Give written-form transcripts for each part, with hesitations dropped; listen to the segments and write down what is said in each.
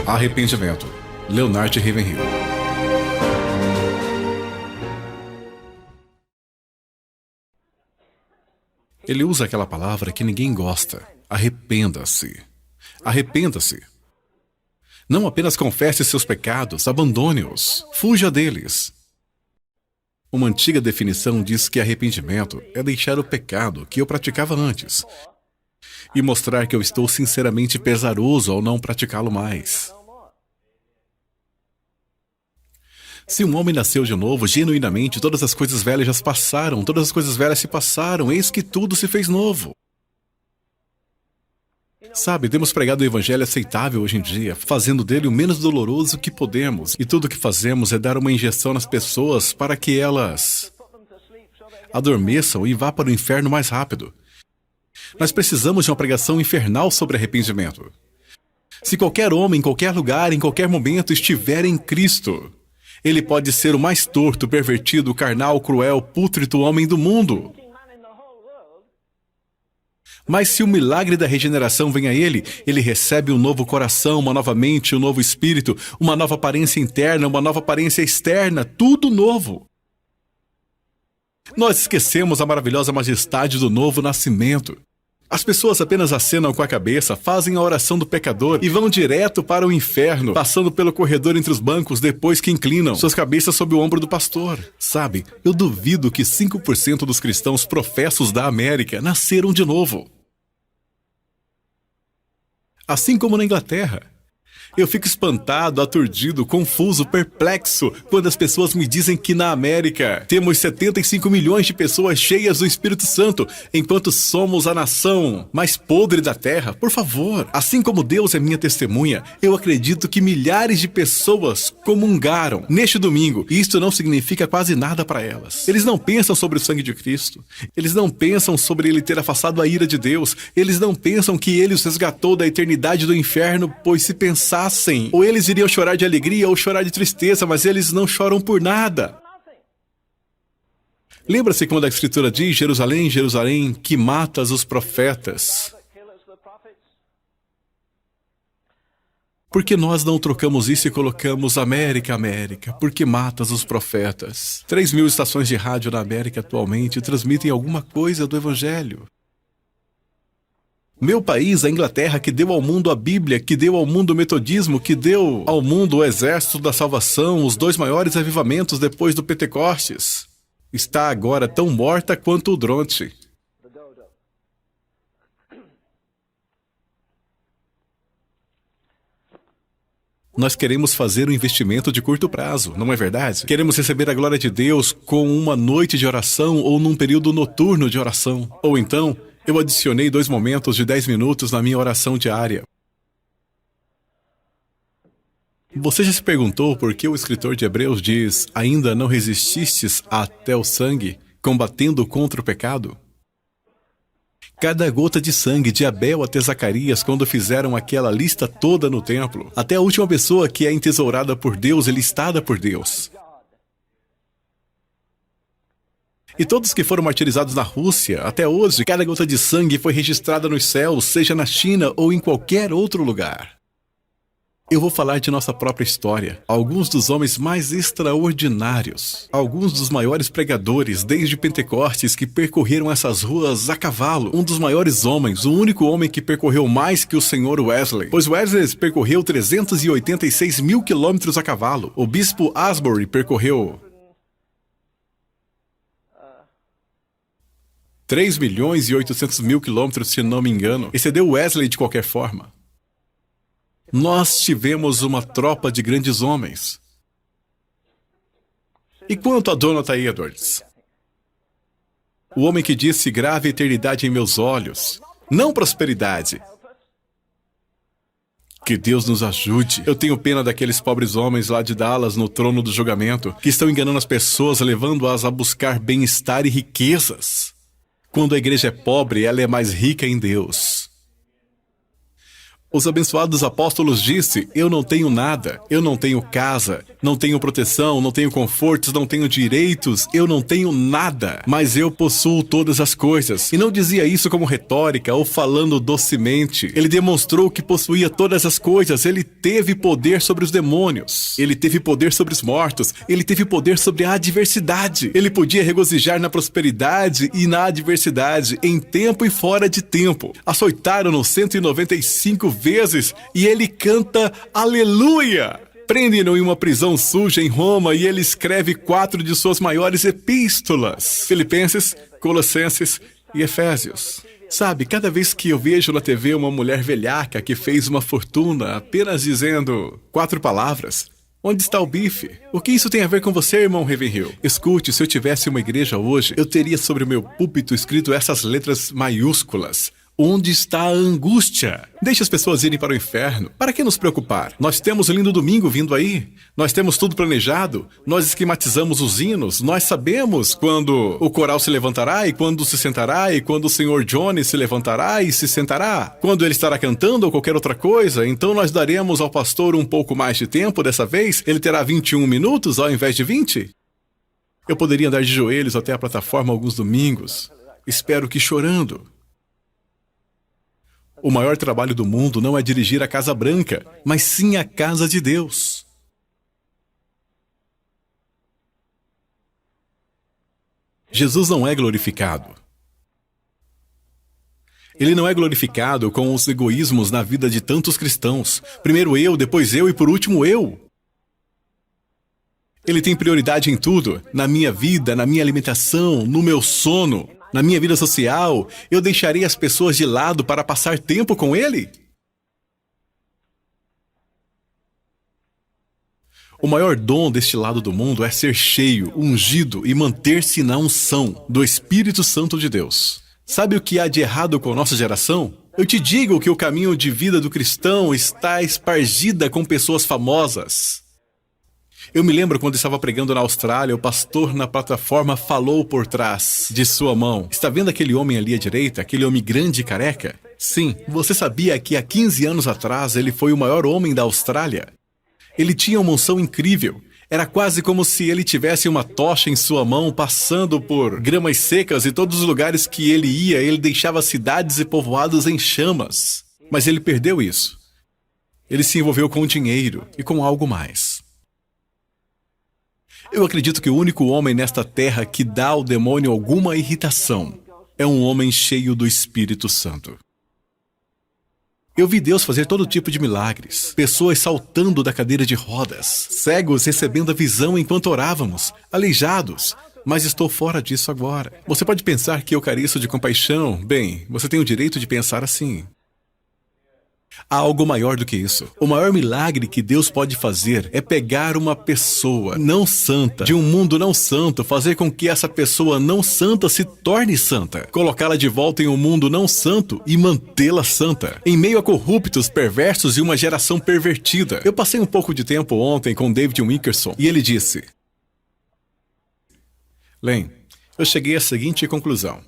Arrependimento. Leonard Ravenhill. Ele usa aquela palavra que ninguém gosta. Arrependa-se. Arrependa-se. Não apenas confesse seus pecados, abandone-os. Fuja deles. Uma antiga definição diz que arrependimento é deixar o pecado que eu praticava antes e mostrar que eu estou sinceramente pesaroso ao não praticá-lo mais. Se um homem nasceu de novo, genuinamente, todas as coisas velhas já se passaram, todas as coisas velhas se passaram, eis que tudo se fez novo. Sabe, temos pregado o evangelho aceitável hoje em dia, fazendo dele o menos doloroso que podemos, e tudo o que fazemos é dar uma injeção nas pessoas para que elas adormeçam e vá para o inferno mais rápido. Nós precisamos de uma pregação infernal sobre arrependimento. Se qualquer homem, em qualquer lugar, em qualquer momento estiver em Cristo, ele pode ser o mais torto, pervertido, carnal, cruel, pútrido homem do mundo. Mas se o milagre da regeneração vem a ele, ele recebe um novo coração, uma nova mente, um novo espírito, uma nova aparência interna, uma nova aparência externa, tudo novo. Nós esquecemos a maravilhosa majestade do novo nascimento. As pessoas apenas acenam com a cabeça, fazem a oração do pecador e vão direto para o inferno, passando pelo corredor entre os bancos depois que inclinam suas cabeças sob o ombro do pastor. Sabe, eu duvido que 5% dos cristãos professos da América nasceram de novo. Assim como na Inglaterra. Eu fico espantado, aturdido, confuso, perplexo quando as pessoas me dizem que na América temos 75 milhões de pessoas cheias do Espírito Santo, enquanto somos a nação mais podre da terra. Por favor, assim como Deus é minha testemunha, eu acredito que milhares de pessoas comungaram neste domingo, e isto não significa quase nada para elas. Eles não pensam sobre o sangue de Cristo, eles não pensam sobre ele ter afastado a ira de Deus, eles não pensam que ele os resgatou da eternidade do inferno, pois se pensassem, ou eles iriam chorar de alegria ou chorar de tristeza, mas eles não choram por nada. Lembra-se quando a Escritura diz, Jerusalém, Jerusalém, que matas os profetas? Por que nós não trocamos isso e colocamos América, América? Por que matas os profetas? 3.000 estações de rádio na América atualmente transmitem alguma coisa do Evangelho. Meu país, a Inglaterra, que deu ao mundo a Bíblia, que deu ao mundo o metodismo, que deu ao mundo o Exército da Salvação, os 2 maiores avivamentos depois do Pentecostes, está agora tão morta quanto o Dronte. Nós queremos fazer um investimento de curto prazo, não é verdade? Queremos receber a glória de Deus com uma noite de oração ou num período noturno de oração. Ou então, eu adicionei 2 momentos de 10 minutos na minha oração diária. Você já se perguntou por que o escritor de Hebreus diz, ainda não resististes até o sangue, combatendo contra o pecado? Cada gota de sangue de Abel até Zacarias, quando fizeram aquela lista toda no templo, até a última pessoa que é entesourada por Deus e listada por Deus. E todos que foram martirizados na Rússia, até hoje, cada gota de sangue foi registrada nos céus, seja na China ou em qualquer outro lugar. Eu vou falar de nossa própria história. Alguns dos homens mais extraordinários, alguns dos maiores pregadores desde Pentecostes que percorreram essas ruas a cavalo. Um dos maiores homens, o único homem que percorreu mais que o Sr. Wesley. Pois Wesley percorreu 386 mil quilômetros a cavalo. O bispo Asbury percorreu 3.800.000 quilômetros, se não me engano. Excedeu Wesley de qualquer forma. Nós tivemos uma tropa de grandes homens. E quanto a Jonathan Edwards? O homem que disse, grave a eternidade em meus olhos, não prosperidade. Que Deus nos ajude. Eu tenho pena daqueles pobres homens lá de Dallas, no trono do julgamento, que estão enganando as pessoas, levando-as a buscar bem-estar e riquezas. Quando a igreja é pobre, ela é mais rica em Deus. Os abençoados apóstolos disse: eu não tenho nada, eu não tenho casa, não tenho proteção, não tenho confortos, não tenho direitos, eu não tenho nada, mas eu possuo todas as coisas. E não dizia isso como retórica ou falando docemente. Ele demonstrou que possuía todas as coisas. Ele teve poder sobre os demônios, ele teve poder sobre os mortos, ele teve poder sobre a adversidade. Ele podia regozijar na prosperidade e na adversidade, em tempo e fora de tempo. Açoitaram-no 195 vezes e ele canta aleluia. Prendem-no em uma prisão suja em Roma e ele escreve 4 de suas maiores epístolas: Filipenses, Colossenses e Efésios. Sabe, cada vez que eu vejo na TV uma mulher velhaca que fez uma fortuna apenas dizendo 4 palavras: onde está o bife? O que isso tem a ver com você, irmão Ravenhill? Escute, se eu tivesse uma igreja hoje, eu teria sobre o meu púlpito escrito essas letras maiúsculas: onde está a angústia? Deixe as pessoas irem para o inferno. Para que nos preocupar? Nós temos o lindo domingo vindo aí. Nós temos tudo planejado. Nós esquematizamos os hinos. Nós sabemos quando o coral se levantará e quando se sentará e quando o Sr. Johnny se levantará e se sentará. Quando ele estará cantando ou qualquer outra coisa. Então nós daremos ao pastor um pouco mais de tempo dessa vez. Ele terá 21 minutos ao invés de 20. Eu poderia andar de joelhos até a plataforma alguns domingos. Espero que chorando. O maior trabalho do mundo não é dirigir a Casa Branca, mas sim a casa de Deus. Jesus não é glorificado. Ele não é glorificado com os egoísmos na vida de tantos cristãos. Primeiro eu, depois eu e por último eu. Ele tem prioridade em tudo, na minha vida, na minha alimentação, no meu sono. Na minha vida social, eu deixarei as pessoas de lado para passar tempo com ele? O maior dom deste lado do mundo é ser cheio, ungido e manter-se na unção do Espírito Santo de Deus. Sabe o que há de errado com a nossa geração? Eu te digo que o caminho de vida do cristão está espargida com pessoas famosas. Eu me lembro quando estava pregando na Austrália, o pastor na plataforma falou por trás de sua mão: está vendo aquele homem ali à direita, aquele homem grande e careca? Sim, você sabia que há 15 anos atrás ele foi o maior homem da Austrália? Ele tinha uma unção incrível. Era quase como se ele tivesse uma tocha em sua mão, passando por gramas secas e todos os lugares que ele ia, ele deixava cidades e povoados em chamas. Mas ele perdeu isso. Ele se envolveu com o dinheiro e com algo mais. Eu acredito que o único homem nesta terra que dá ao demônio alguma irritação é um homem cheio do Espírito Santo. Eu vi Deus fazer todo tipo de milagres. Pessoas saltando da cadeira de rodas, cegos recebendo a visão enquanto orávamos, aleijados. Mas estou fora disso agora. Você pode pensar que eu careço de compaixão. Bem, você tem o direito de pensar assim. Há algo maior do que isso. O maior milagre que Deus pode fazer é pegar uma pessoa não santa, de um mundo não santo, fazer com que essa pessoa não santa se torne santa, colocá-la de volta em um mundo não santo e mantê-la santa, em meio a corruptos, perversos e uma geração pervertida. Eu passei um pouco de tempo ontem com David Wilkerson e ele disse: Len, eu cheguei à seguinte conclusão.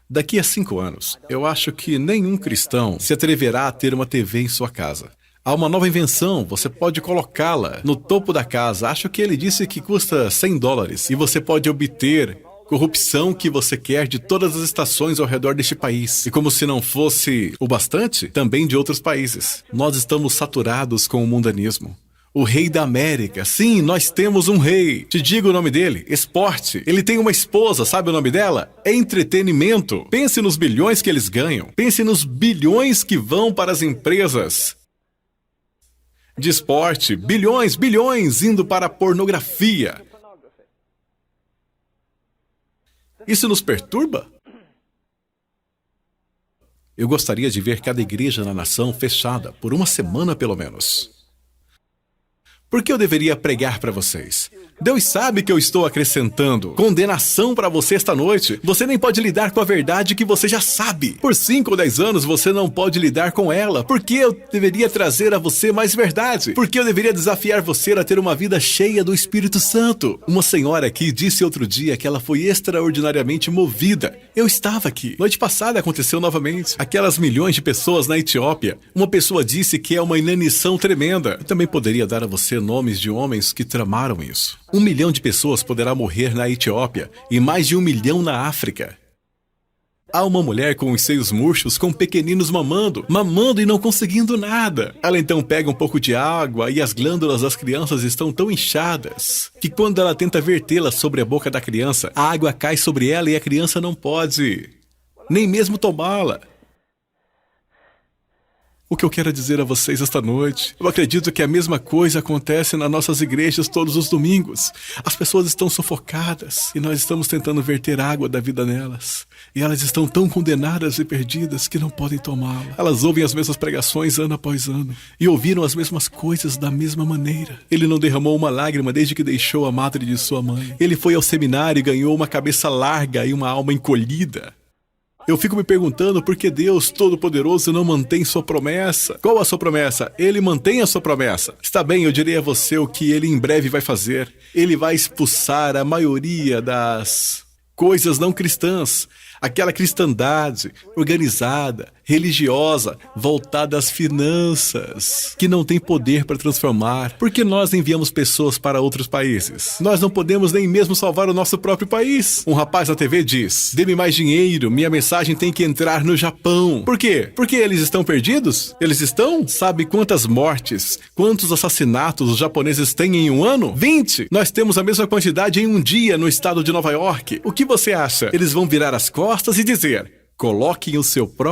Daqui a 5 anos, eu acho que nenhum cristão se atreverá a ter uma TV em sua casa. Há uma nova invenção, você pode colocá-la no topo da casa. Acho que ele disse que custa $100 e você pode obter corrupção que você quer de todas as estações ao redor deste país. E como se não fosse o bastante, também de outros países. Nós estamos saturados com o mundanismo. O rei da América. Sim, nós temos um rei. Te digo o nome dele. Esporte. Ele tem uma esposa, sabe o nome dela? É entretenimento. Pense nos bilhões que eles ganham. Pense nos bilhões que vão para as empresas de esporte. Bilhões, bilhões indo para a pornografia. Isso nos perturba? Eu gostaria de ver cada igreja na nação fechada por uma semana pelo menos. Por que eu deveria pregar para vocês? Deus sabe que eu estou acrescentando condenação para você esta noite. Você nem pode lidar com a verdade que você já sabe. Por 5 ou 10 anos você não pode lidar com ela. Por que eu deveria trazer a você mais verdade? Por que eu deveria desafiar você a ter uma vida cheia do Espírito Santo? Uma senhora aqui disse outro dia que ela foi extraordinariamente movida Eu estava aqui. Noite passada aconteceu novamente. Aquelas milhões de pessoas na Etiópia. Uma pessoa disse que é uma inanição tremenda. Eu também poderia dar a você nomes de homens que tramaram isso. 1 milhão de pessoas poderá morrer na Etiópia e mais de 1 milhão na África. Há uma mulher com os seios murchos, com pequeninos mamando e não conseguindo nada. Ela então pega um pouco de água e as glândulas das crianças estão tão inchadas que quando ela tenta vertê-la sobre a boca da criança, a água cai sobre ela e a criança não pode nem mesmo tomá-la. O que eu quero dizer a vocês esta noite, eu acredito que a mesma coisa acontece nas nossas igrejas todos os domingos. As pessoas estão sufocadas e nós estamos tentando verter água da vida nelas. E elas estão tão condenadas e perdidas que não podem tomá-la. Elas ouvem as mesmas pregações ano após ano e ouviram as mesmas coisas da mesma maneira. Ele não derramou uma lágrima desde que deixou a madre de sua mãe. Ele foi ao seminário e ganhou uma cabeça larga e uma alma encolhida. Eu fico me perguntando por que Deus Todo-Poderoso não mantém sua promessa. Qual a sua promessa? Ele mantém a sua promessa. Está bem, eu direi a você o que ele em breve vai fazer. Ele vai expulsar a maioria das coisas não cristãs. Aquela cristandade organizada, religiosa, voltada às finanças, que não tem poder para transformar. Por que nós enviamos pessoas para outros países? Nós não podemos nem mesmo salvar o nosso próprio país. Um rapaz na TV diz: dê-me mais dinheiro, minha mensagem tem que entrar no Japão. Por quê? Porque eles estão perdidos? Eles estão? Sabe quantas mortes, quantos assassinatos os japoneses têm em um ano? 20! Nós temos a mesma quantidade em um dia no estado de Nova York. O que você acha? Eles vão virar as costas e dizer: coloquem o seu próprio